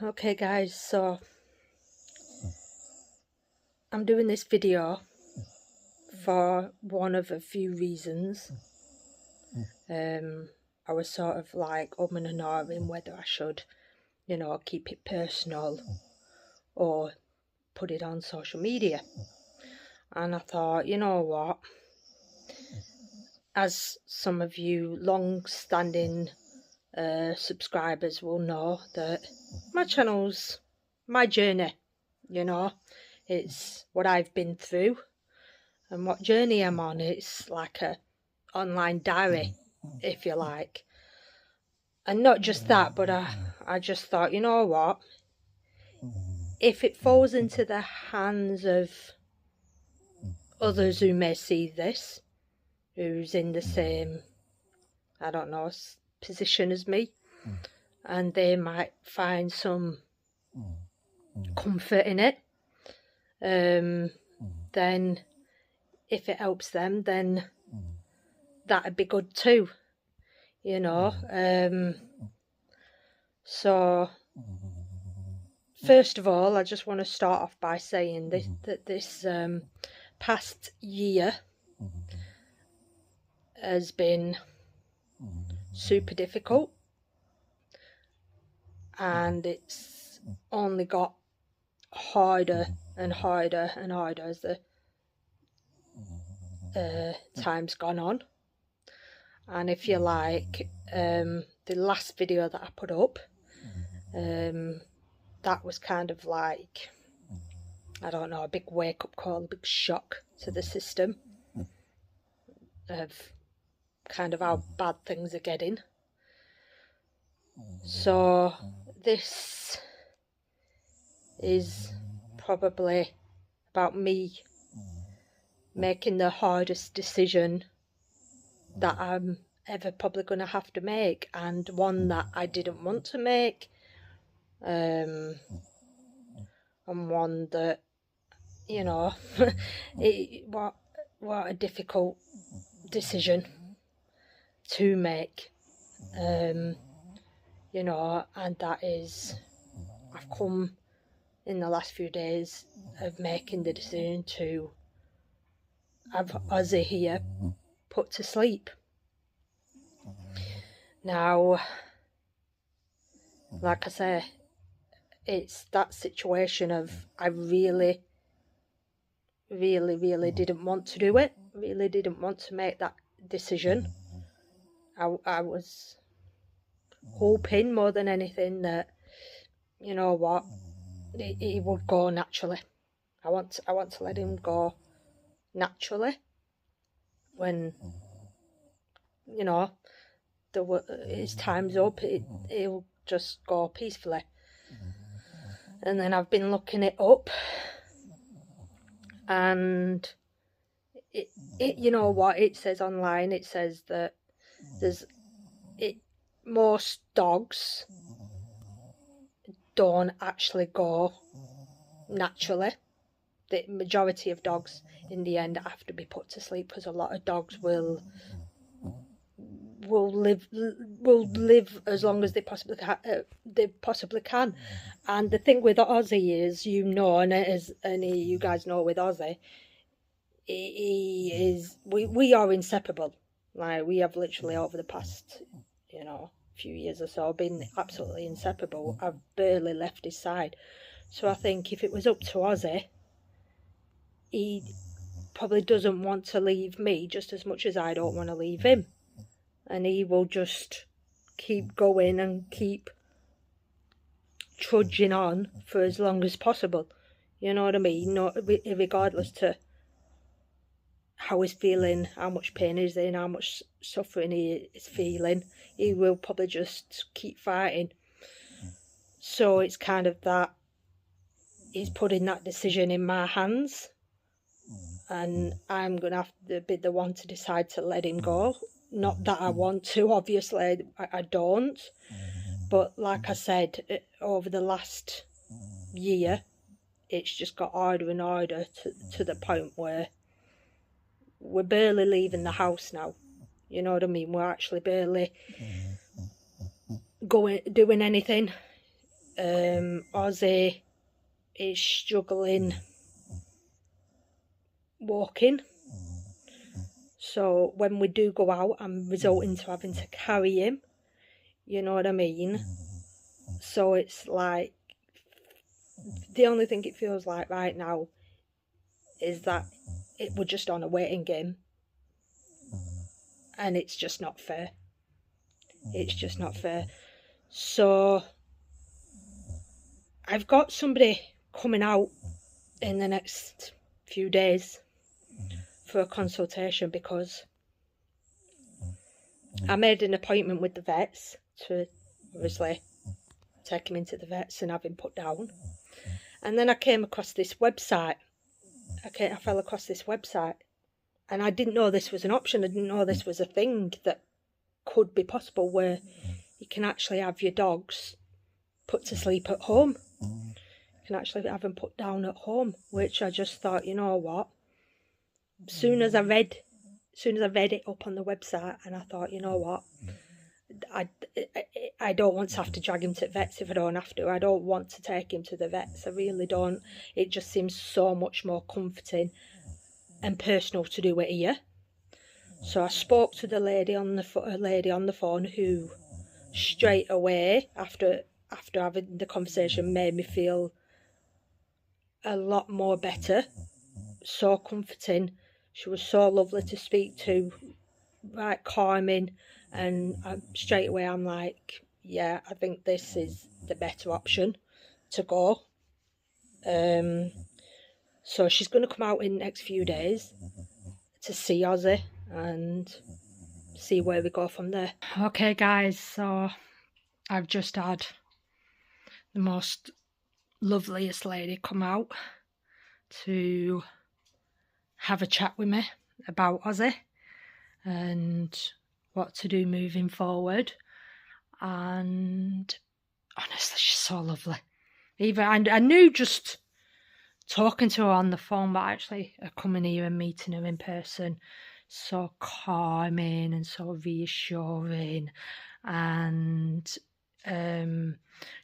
Okay guys, so I'm doing this video for one of a few reasons. I was sort of like umming and ahhing whether I should, keep it personal or put it on social media. And I thought, you know what, as some of you long-standing subscribers will know, that my channel's my journey, it's what I've been through and what journey I'm on. It's like a online diary, if you like. And not just that, but I just thought, you know what, if it falls into the hands of others who may see this, who's in the same, I don't know, position as me, and they might find some comfort in it, then if it helps them, then that'd be good too, so first of all, I just want to start off by saying that this past year has been super difficult, and it's only got harder and harder and harder as the time's gone on. And if you like, the last video that I put up, that was kind of like, I don't know, a big wake-up call, a big shock to the system of kind of how bad things are getting. So this is probably about me making the hardest decision that I'm ever probably going to have to make, and one that I didn't want to make, and one that, what a difficult decision to make, and that is, I've come in the last few days of making the decision to have Ozzy here put to sleep. Now, like I say, it's that situation of I really didn't want to do it, really didn't want to make that decision. I was hoping more than anything that, you know what, he would go naturally. I want to let him go naturally when, his time's up. He'll just go peacefully. And then I've been looking it up, and you know what it says online. It says that most dogs don't actually go naturally. The majority of dogs in the end have to be put to sleep, because a lot of dogs will live as long as they possibly can. And the thing with Ozzy is, and you guys know, with Ozzy, we are inseparable. Like, we have literally over the past few years or so been absolutely inseparable. I've barely left his side. So I think if it was up to Ozzy, he probably doesn't want to leave me just as much as I don't want to leave him. And he will just keep going and keep trudging on for as long as possible. You know what I mean? Regardless to how he's feeling, how much pain he's in, how much suffering he is feeling, he will probably just keep fighting. So it's kind of that he's putting that decision in my hands, and I'm going to have to be the one to decide to let him go. Not that I want to, obviously, I don't. But like I said, over the last year, it's just got harder and harder to the point where we're barely leaving the house now. You know what I mean? We're actually barely doing anything. Ozzy is struggling walking. So when we do go out, I'm resorting to having to carry him. You know what I mean? So it's like, the only thing it feels like right now is that we're just on a waiting game. And it's just not fair. It's just not fair. So I've got somebody coming out in the next few days for a consultation, because I made an appointment with the vets to obviously take him into the vets and have him put down. And then I came across this website. I fell across this website, and I didn't know this was an option. I didn't know this was a thing that could be possible, where you can actually have your dogs put to sleep at home. You can actually have them put down at home, which I just thought, you know what? As soon as I read it up on the website, and I thought, you know what? I don't want to have to drag him to the vets if I don't have to. I don't want to take him to the vets. I really don't. It just seems so much more comforting and personal to do it here. So I spoke to the lady on the phone, who straight away after having the conversation made me feel a lot more better. So comforting. She was so lovely to speak to, right, calming, and straight away I'm like, yeah, I think this is the better option to go. So she's going to come out in the next few days to see Ozzy and see where we go from there. Okay guys, so I've just had the most loveliest lady come out to have a chat with me about Ozzy and what to do moving forward. And honestly, she's so lovely. Even I knew just talking to her on the phone, but actually coming here and meeting her in person, so calming and so reassuring. And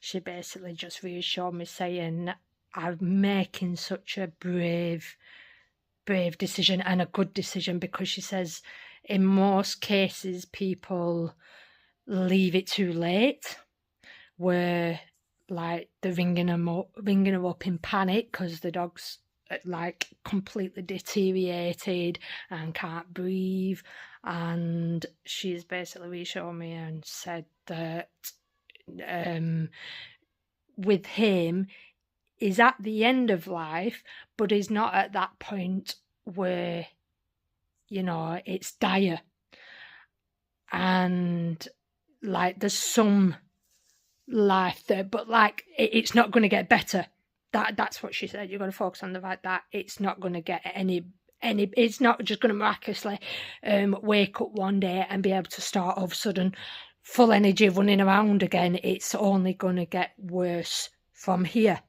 she basically just reassured me, saying I'm making such a brave decision, and a good decision, because she says in most cases people leave it too late, where like they're ringing her up in panic because the dog's like completely deteriorated and can't breathe. And she's basically reassured me and said that with him, is at the end of life, but is not at that point where, you know, it's dire. And like there's some life there, but like it's not going to get better. That's what she said. You've got to focus on the fact that it's not going to get any it's not just going to miraculously wake up one day and be able to start all of a sudden full energy running around again. It's only going to get worse from here.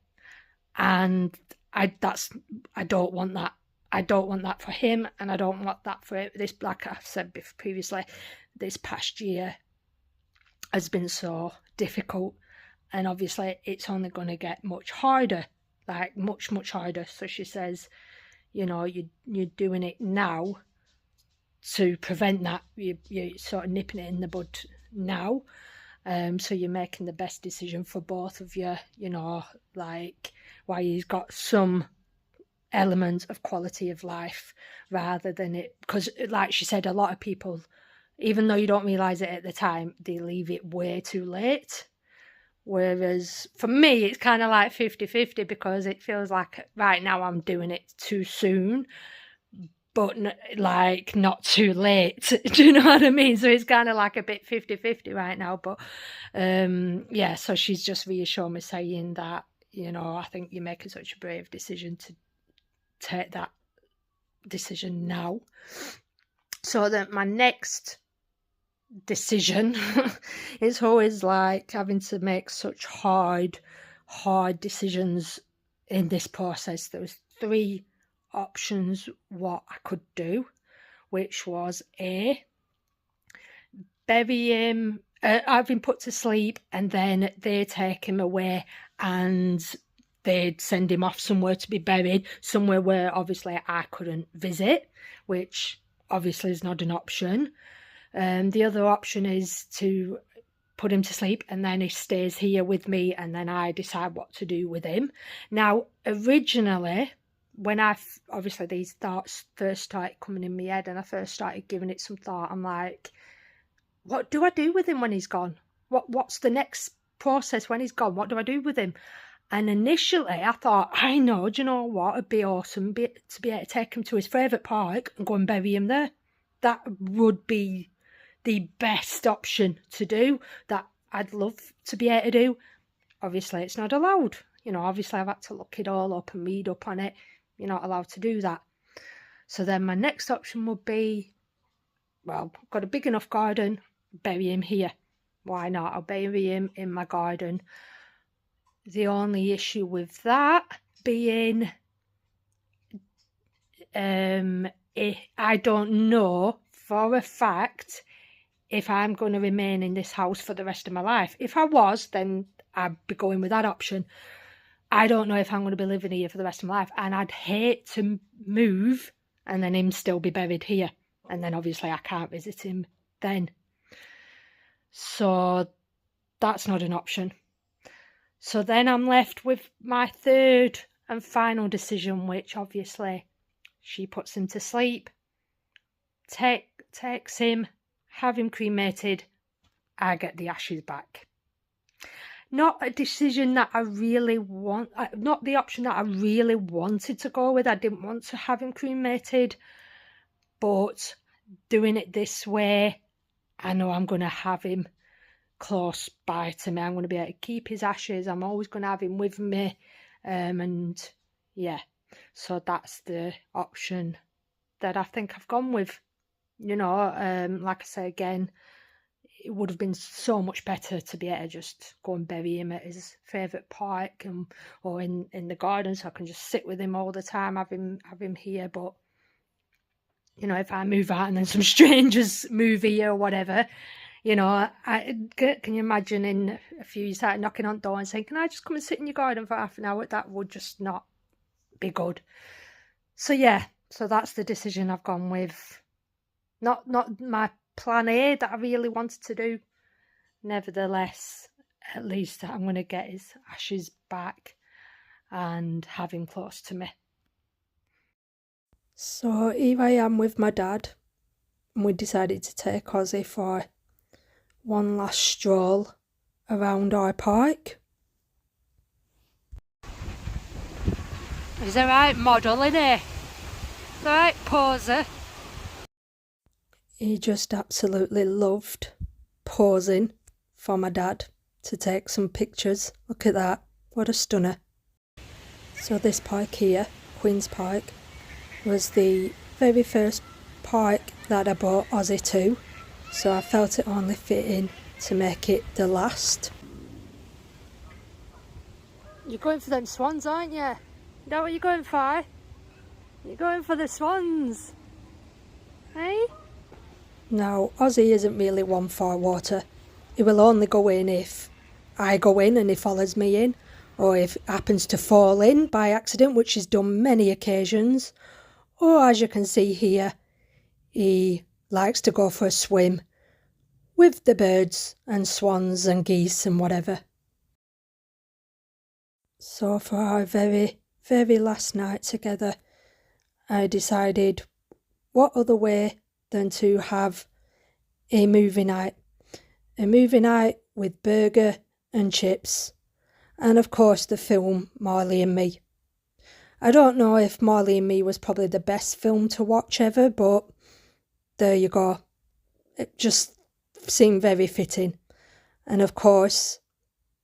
And I don't want that. I don't want that for him, and I don't want that for this. Like I've said previously, this past year has been so difficult, and obviously it's only going to get much harder, like much harder. So she says, you know, you're doing it now to prevent that. You're sort of nipping it in the bud now. So you're making the best decision for both of you, you know, like while he's got some element of quality of life, rather than it, because like she said, a lot of people, even though you don't realise it at the time, they leave it way too late. Whereas for me, it's kind of like 50-50, because it feels like right now I'm doing it too soon, but like not too late. Do you know what I mean? So it's kind of like a bit 50-50 right now. But yeah, so she's just reassured me, saying that, you know, I think you're making such a brave decision to take that decision now. So that my next decision is always like having to make such hard decisions in this process. There was 3 options what I could do, which was A, bury him I've been put to sleep, and then they take him away and they'd send him off somewhere to be buried, somewhere where obviously I couldn't visit, which obviously is not an option. The other option is to put him to sleep and then he stays here with me and then I decide what to do with him. Now, originally, when obviously these thoughts first started coming in my head and I first started giving it some thought, I'm like, what do I do with him when he's gone? What's the next process when he's gone? What do I do with him? And initially I thought, I know, do you know what? It'd be awesome to be able to take him to his favourite park and go and bury him there. That would be the best option to do, that I'd love to be able to do. Obviously it's not allowed, you know, obviously I've had to look it all up and read up on it. You're not allowed to do that. So then my next option would be, well, I've got a big enough garden, bury him here. Why not? I'll bury him in my garden. The only issue with that being, I don't know for a fact if I'm going to remain in this house for the rest of my life. If I was, then I'd be going with that option. I don't know if I'm going to be living here for the rest of my life, and I'd hate to move and then him still be buried here, and then obviously I can't visit him then. So that's not an option. So then I'm left with my third and final decision, which obviously she puts him to sleep, takes him, have him cremated, I get the ashes back. Not a decision that I really want, not the option that I really wanted to go with. I didn't want to have him cremated, but doing it this way, I know I'm going to have him close by to me. I'm going to be able to keep his ashes. I'm always going to have him with me. And yeah, so that's the option that I think I've gone with. You know, like I say again, it would have been so much better to be able to just go and bury him at his favourite park or in the garden, so I can just sit with him all the time, have him here. But you know, if I move out and then some strangers move here or whatever, you know, can you imagine in a few years started knocking on the door and saying, can I just come and sit in your garden for half an hour? That would just not be good. So yeah, so that's the decision I've gone with. Not my plan A that I really wanted to do. Nevertheless, at least I'm going to get his ashes back and have him close to me. So here I am with my dad, and we decided to take Ozzy for one last stroll around our park. He's the right model, isn't he? The right poser. He just absolutely loved posing for my dad to take some pictures. Look at that, what a stunner. So this park here, Queen's Park, was the very first park that I brought Ozzy to, so I felt it only fitting to make it the last. You're going for them swans, aren't you? Is that what you're going for? You're going for the swans, hey? Now, Ozzy isn't really one for water. He will only go in if I go in and he follows me in, or if it happens to fall in by accident, which he's done many occasions. Or as you can see here, he likes to go for a swim with the birds and swans and geese and whatever. So for our very, very last night together, I decided what other way than to have a movie night. A movie night with burger and chips, and of course the film Marley and Me. I don't know if Marley and Me was probably the best film to watch ever, but there you go. It just seemed very fitting. And of course,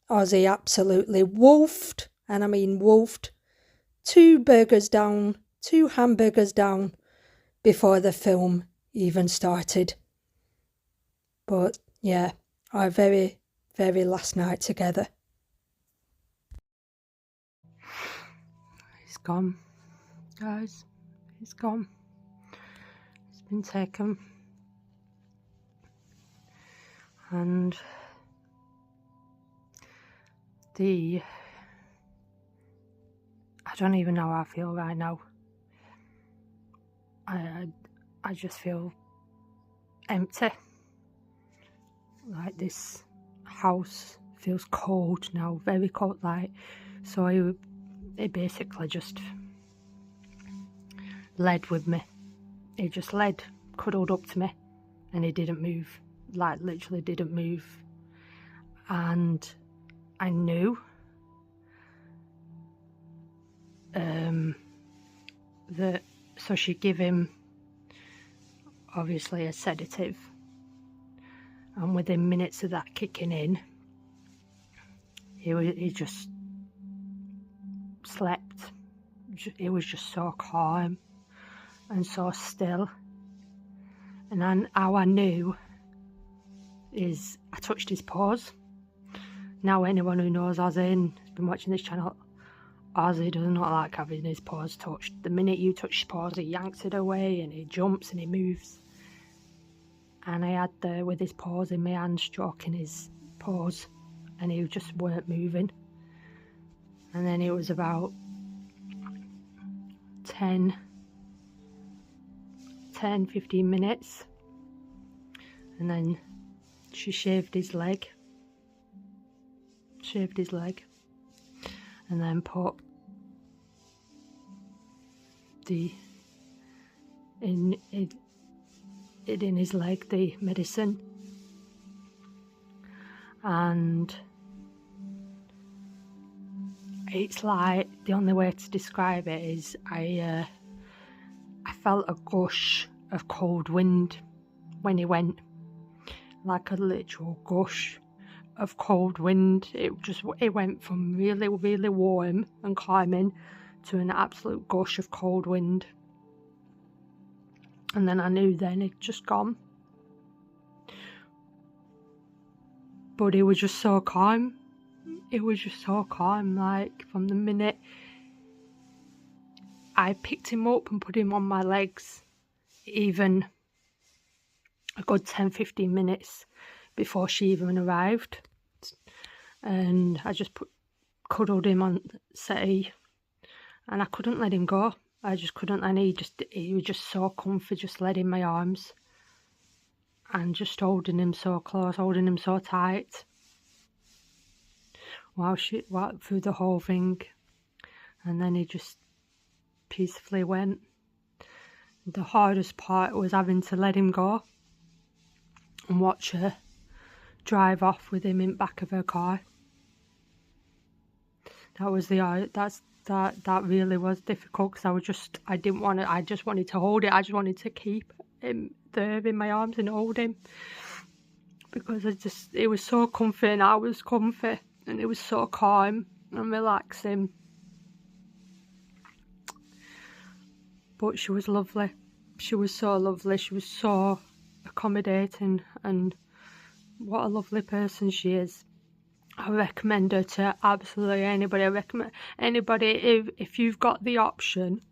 Ozzy absolutely wolfed, and I mean wolfed, 2 burgers down, 2 hamburgers down before the film even started. But yeah, our very, very last night together. He's gone, guys. He's gone. He's been taken. And I don't even know how I feel right now. I just feel empty. Like this house feels cold now, very cold. Like, so it basically just led with me. He just led, cuddled up to me, and he didn't move. Like, literally didn't move. And I knew that, so she gave him obviously a sedative, and within minutes of that kicking in, he just slept. It was just so calm and so still. And then how I knew is I touched his paws. Now anyone who knows Ozzy and has been watching this channel, Ozzy does not like having his paws touched. The minute you touch his paws, he yanks it away and he jumps and he moves. And I had with his paws in my hand, stroking his paws, and he just weren't moving. And then it was about 10-15 minutes, and then she shaved his leg, and then put in his leg the medicine. And it's like, the only way to describe it is I felt a gush of cold wind when he went, like a literal gush of cold wind. It went from really, really warm and calming to an absolute gush of cold wind. And then I knew then it'd just gone. But it was just so calm. It was just so calm, like from the minute I picked him up and put him on my legs, even a good 10-15 minutes before she even arrived. And I just cuddled him on settee, and I couldn't let him go. I just couldn't, and he was just so comfy, just led in my arms and just holding him so close, holding him so tight. Wow, through the whole thing. And then he just peacefully went. The hardest part was having to let him go and watch her drive off with him in the back of her car. That was that really was difficult, because I just wanted to hold it. I just wanted to keep him there in my arms and hold him, because it was so comfy and I was comfy, and it was so calm and relaxing. But she was lovely. She was so lovely. She was so accommodating, and what a lovely person she is. I recommend her to absolutely anybody. I recommend anybody, if you've got the option,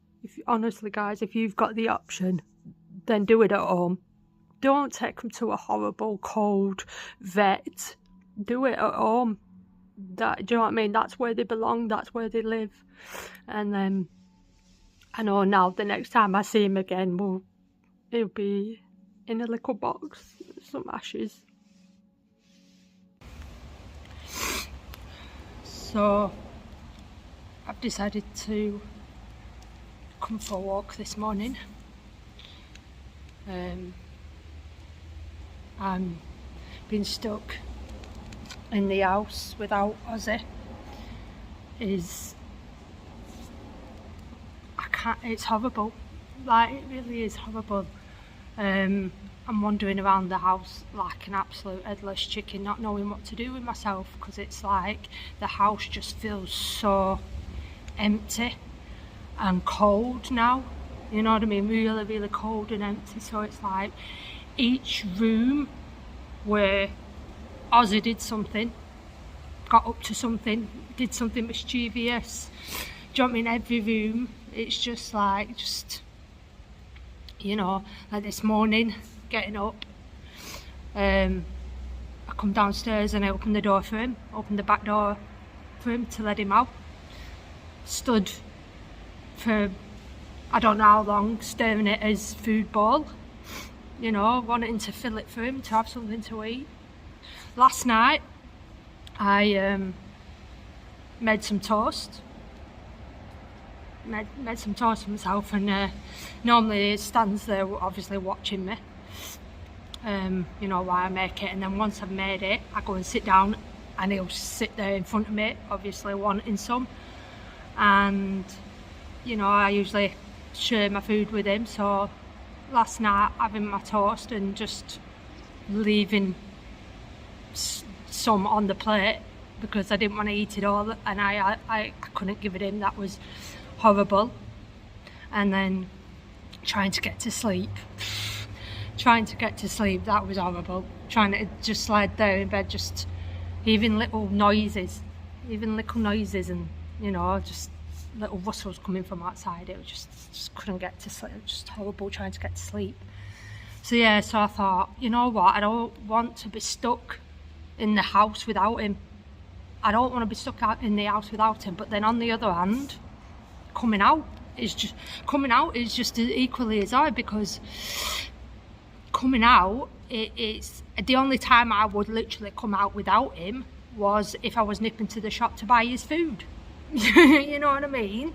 honestly guys, if you've got the option, then do it at home. Don't take them to a horrible cold vet. Do it at home. Do you know what I mean? That's where they belong. That's where they live. And then I know now the next time I see him again, he'll be in a little box, some ashes. So I've decided to come for a walk this morning. I'm being stuck in the house without Ozzy it's horrible. Like, it really is horrible. I'm wandering around the house like an absolute headless chicken, not knowing what to do with myself, because it's like the house just feels so empty and cold now. You know what I mean? Really, really cold and empty. So it's like each room where Ozzy did something, got up to something, did something mischievous. Do you know what I mean? Every room, it's just like, you know, like this morning, getting up, I come downstairs and I opened the door for him, opened the back door for him to let him out. Stood for I don't know how long, staring at his food bowl, you know, wanting to fill it for him to have something to eat. Last night I made some toast. Made some toast for myself, and normally he stands there obviously watching me, you know, while I make it, and then once I've made it I go and sit down and he'll sit there in front of me, obviously wanting some, and you know, I usually share my food with him. So last night having my toast and just leaving some on the plate because I didn't want to eat it all, and I couldn't give it him. That was horrible. And then trying to get to sleep, that was horrible. Trying to just slide there in bed, just even little noises, and you know, just little rustles coming from outside. It was just couldn't get to sleep. It was just horrible trying to get to sleep. So yeah, so I thought, you know what, I don't want to be stuck in the house without him. I don't want to be stuck out in the house without him. But then on the other hand, coming out is just as equally as hard, because coming out, it's the only time I would literally come out without him was if I was nipping to the shop to buy his food. You know what I mean?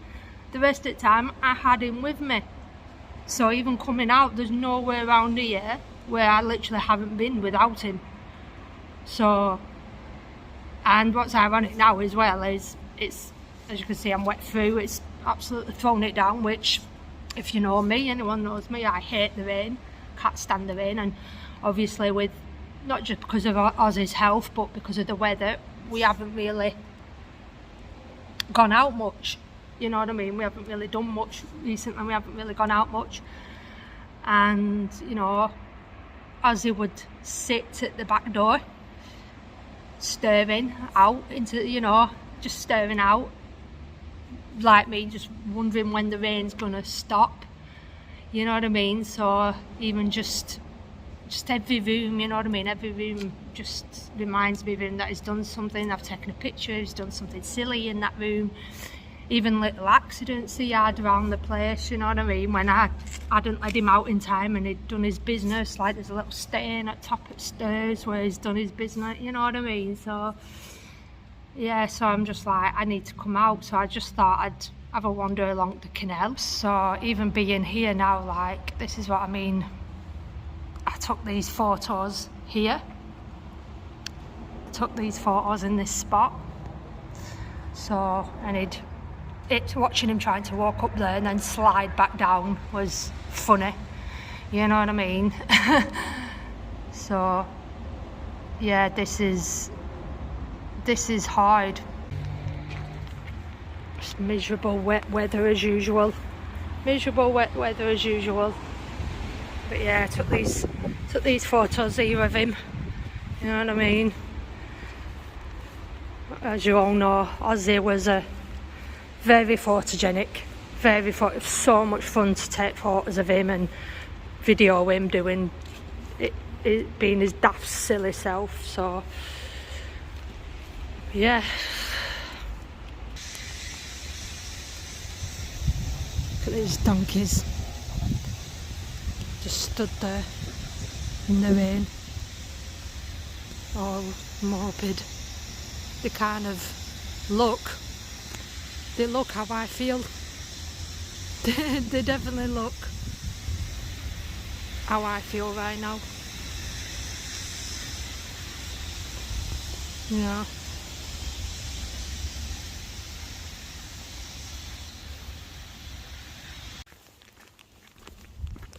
The rest of the time I had him with me. So even coming out, there's nowhere around here where I literally haven't been without him. So, and what's ironic now as well is, it's, as you can see, I'm wet through. It's absolutely thrown it down, which, if you know me, anyone knows me, I hate the rain, can't stand the rain. And obviously with, not just because of Ozzy's health, but because of the weather, we haven't really gone out much. You know what I mean? We haven't really done much recently. We haven't really gone out much. And you know, Ozzy would sit at the back door, staring out into, you know, just staring out like me, just wondering when the rain's gonna stop. You know what I mean? So even just every room, you know what I mean, every room just reminds me of him, that he's done something. I've taken a picture, he's done something silly in that room. Even little accidents he had around the place, you know what I mean, when I hadn't let him out in time and he'd done his business. Like there's a little stain at top of stairs where he's done his business, you know what I mean. So yeah, so I'm just like, I need to come out. So I just thought I'd have a wander along the canal. So even being here now, like, this is what I mean. I took these photos here, took these photos in this spot. So, and watching him trying to walk up there and then slide back down was funny, you know what I mean. So yeah, this is hard. Just miserable wet weather as usual. But yeah, I took these photos here of him, you know what I mean. As you all know, Ozzy was a very photogenic, so much fun to take photos of him and video him doing it being his daft silly self. So yeah, look at these donkeys just stood there in the rain, all morbid. They kind of look how I feel. They definitely look how I feel right now. Yeah.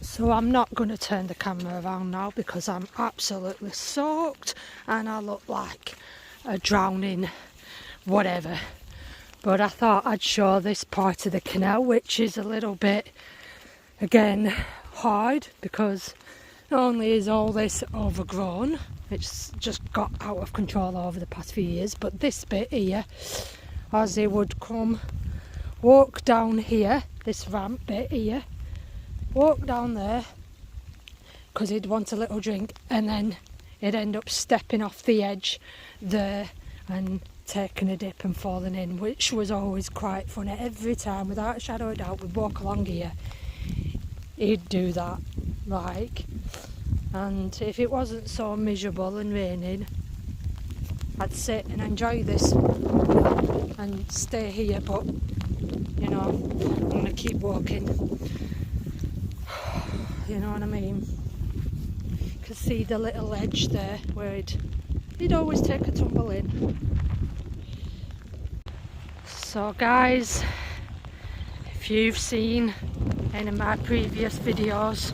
So I'm not going to turn the camera around now because I'm absolutely soaked and I look like a drowning whatever. But I thought I'd show this part of the canal, which is a little bit, again, hard, because not only is all this overgrown, it's just got out of control over the past few years, but this bit here, Ozzy would come, walk down here, this ramp bit here, walk down there, because he'd want a little drink, and then he'd end up stepping off the edge there and taking a dip and falling in, which was always quite funny. Every time, without a shadow of doubt, we'd walk along here, he'd do that, like. And if it wasn't so miserable and raining, I'd sit and enjoy this and stay here, but you know, I'm gonna keep walking. You know what I mean? You can see the little edge there where he'd always take a tumble in. So guys, if you've seen any of my previous videos,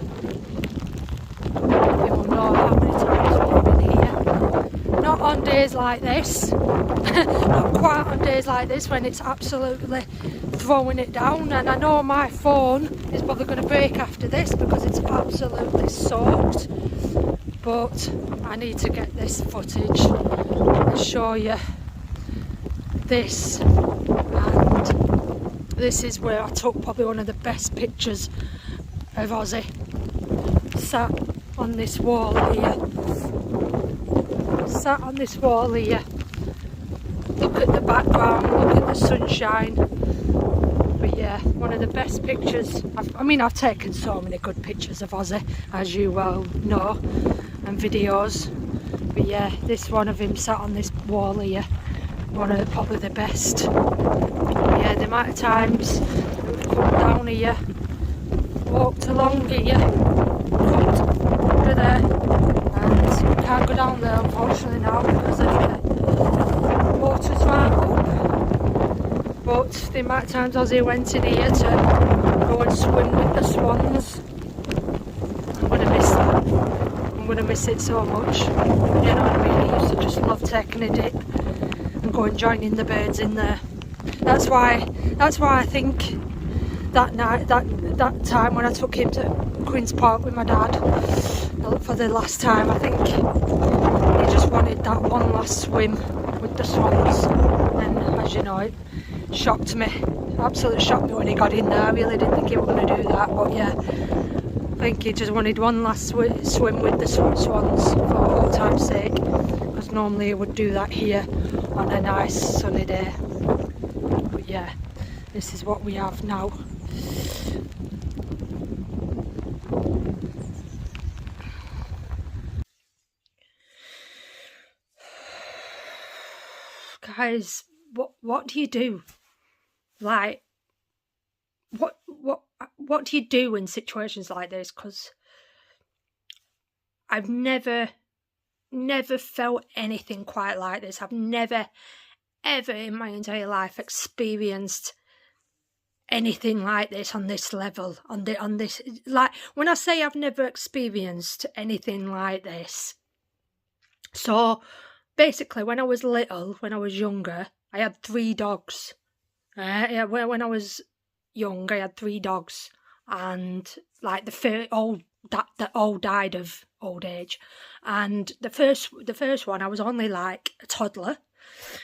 you will know how many times we've been here. Not on days like this, not quite on days like this when it's absolutely throwing it down, and I know my phone is probably going to break after this because it's absolutely soaked, but I need to get this footage and show you this. And this is where I took probably one of the best pictures of Ozzy, sat on this wall here. Sat on this wall here. Look at the background, look at the sunshine. But yeah, one of the best pictures. I've taken so many good pictures of Ozzy, as you well know, and videos. But yeah, this one of him sat on this wall here, one of probably the best. Yeah, the amount of times we've come down here, walked along here, come under there, and we can't go down there unfortunately now because of the water's right up. But the amount of times Ozzy went in here to go and swim with the swans, I'm going to miss that. I'm going to miss it so much. You know what I mean? He used to just love taking a dip and go and joining the birds in there. That's why I think that night, that time when I took him to Queen's Park with my dad for the last time, I think he just wanted that one last swim with the swans. And as you know, it shocked me, absolutely shocked me when he got in there. I really didn't think he was going to do that, but yeah, I think he just wanted one last swim with the swans for old time's sake, because normally he would do that here on a nice sunny day. But yeah, this is what we have now. Guys, what do you do? Like, what do you do in situations like this? Because I've never felt anything quite like this. I've never ever in my entire life experienced anything like this on this level, on this, like, when I say I've never experienced anything like this, so basically when I was little, when I was younger, I had 3 dogs. Yeah, when I was young, I had 3 dogs, and like they all died of old age. And the first one, I was only like a toddler.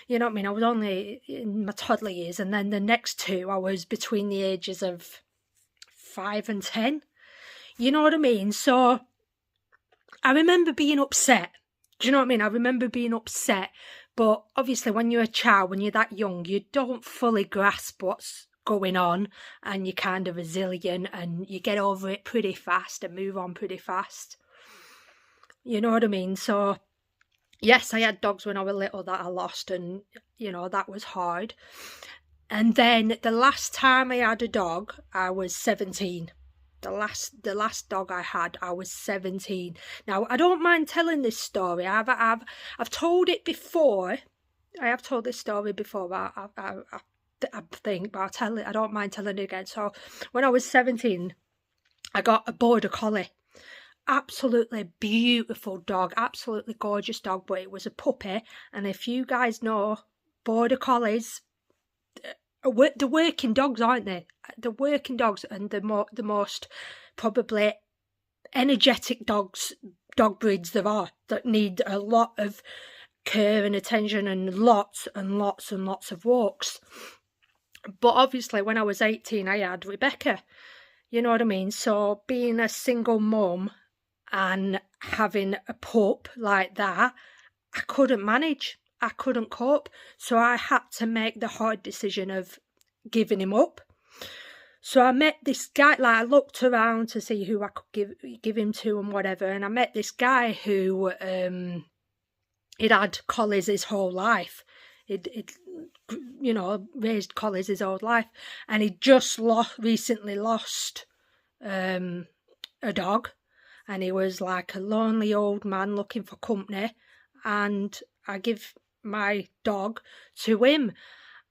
You know what I mean? I was only in my toddler years, and then the next 2, I was between the ages of 5 and 10. You know what I mean? So I remember being upset. Do you know what I mean? I remember being upset, but obviously when you're a child, when you're that young, you don't fully grasp what's going on, and you're kind of resilient, and you get over it pretty fast and move on pretty fast. You know what I mean? So yes, I had dogs when I was little that I lost, and you know, that was hard. And then the last time I had a dog, I was 17. The last dog I had, I was 17. Now, I don't mind telling this story. I've told it before. I have told this story before, but I think, but I'll tell it. I don't mind telling it again. So, when I was 17, I got a border collie. Absolutely beautiful dog, absolutely gorgeous dog, but it was a puppy. And if you guys know, border collies, the working dogs, aren't they? The working dogs, and the most probably energetic dog breeds there are, that need a lot of care and attention and lots of walks. But obviously when I was 18, I had Rebecca. You know what I mean? So being a single mum and having a pup like that, I couldn't manage. I couldn't cope. So I had to make the hard decision of giving him up. So I met this guy, like I looked around to see who I could give him to and whatever, and I met this guy who he'd had collies his whole life. He'd you know, raised collies his whole life, and he just recently lost a dog, and he was like a lonely old man looking for company, and I give my dog to him,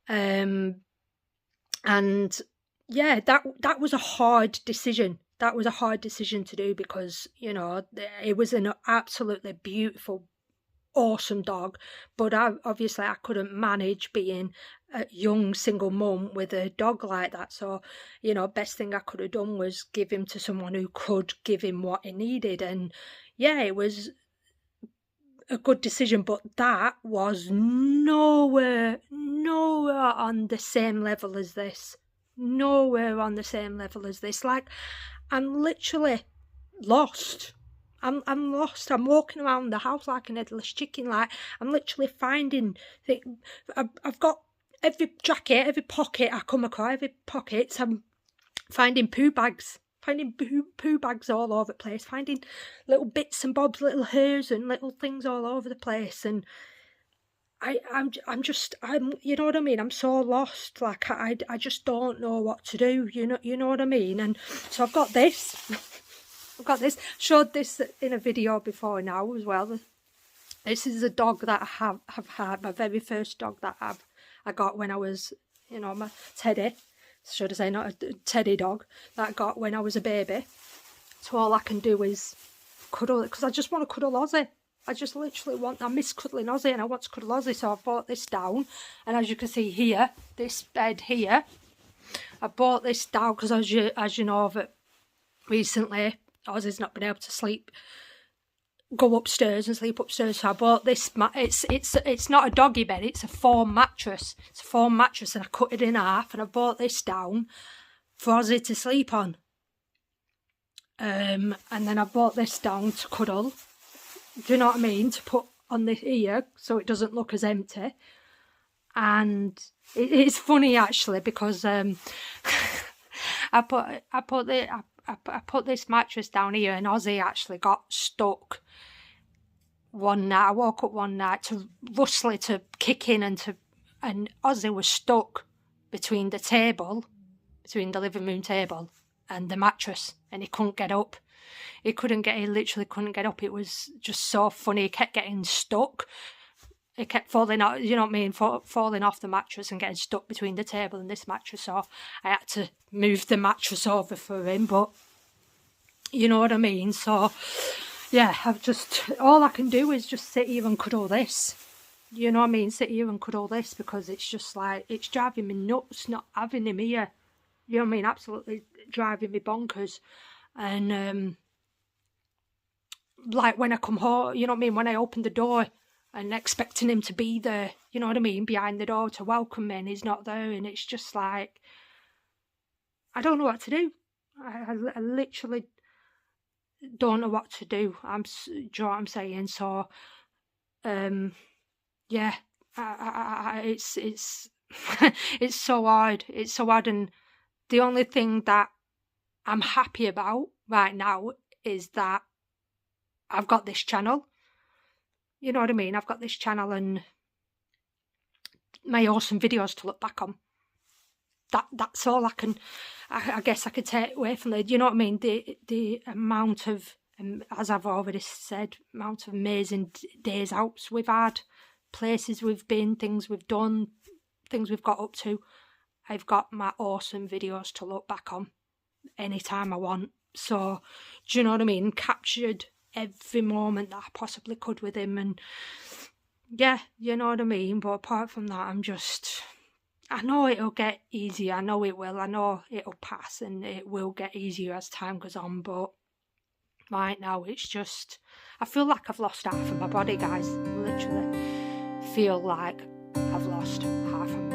and yeah, that was a hard decision. That was a hard decision to do, because, you know, it was an absolutely beautiful, awesome dog, but obviously I couldn't manage being a young single mum with a dog like that. So, you know, best thing I could have done was give him to someone who could give him what he needed. And yeah, it was a good decision, but that was nowhere on the same level as this. Nowhere on the same level as this. Like, I'm literally lost. I'm lost. I'm walking around the house like an headless chicken. Like, I'm literally finding things. I've got every jacket, every pocket I come across, every pocket, I'm finding poo bags. Finding poo bags all over the place. Finding little bits and bobs, little hairs and little things all over the place. And I'm you know what I mean? I'm so lost. Like, I just don't know what to do. You know what I mean? And so I've got this. I've got this. Showed this in a video before now as well. This is a dog that I have had. My very first dog that I got when I was, you know, my Teddy. Should I say, not a teddy dog that I got when I was a baby. So all I can do is cuddle it, because I just want to cuddle Ozzy. I just literally I miss cuddling Ozzy, and I want to cuddle Ozzy. So I bought this down, and as you can see here, this bed here, I bought this down because as you know that recently Ozzy's not been able to go upstairs and sleep upstairs. So I bought this. It's not a doggy bed. It's a foam mattress. It's a foam mattress, and I cut it in half, and I bought this down for Ozzy to sleep on. And then I bought this down to cuddle. Do you know what I mean? To put on this ear so it doesn't look as empty. And it's funny actually, because I put this mattress down here, and Ozzy actually got stuck one night. I woke up one night to rustly to kick in, and Ozzy was stuck between the living room table and the mattress, and he couldn't get up. He literally couldn't get up. It was just so funny. He kept getting stuck. He kept falling out, you know what I mean, falling off the mattress and getting stuck between the table and this mattress. So I had to move the mattress over for him, but you know what I mean. So yeah, all I can do is just sit here and cuddle this. You know what I mean? Sit here and cuddle this, because it's just like, it's driving me nuts not having him here. You know what I mean? Absolutely driving me bonkers. And like when I come home, you know what I mean, when I open the door and expecting him to be there, you know what I mean, behind the door to welcome me, and he's not there, and it's just like, I don't know what to do. I literally don't know what to do. Do you know what I'm saying? So, yeah, it's it's so hard. It's so hard, and the only thing that I'm happy about right now is that I've got this channel. You know what I mean? I've got this channel and my awesome videos to look back on. That's all I guess I could take away from it. You know what I mean? The amount of, as I've already said, amount of amazing days out we've had, places we've been, things we've done, things we've got up to. I've got my awesome videos to look back on anytime I want. So, do you know what I mean? Captured every moment that I possibly could with him, and yeah, you know what I mean. But apart from that, I know it'll get easier. I know it will. I know it'll pass, and it will get easier as time goes on. But right now, it's just, I feel like I've lost half of my body, guys. Literally feel like I've lost half of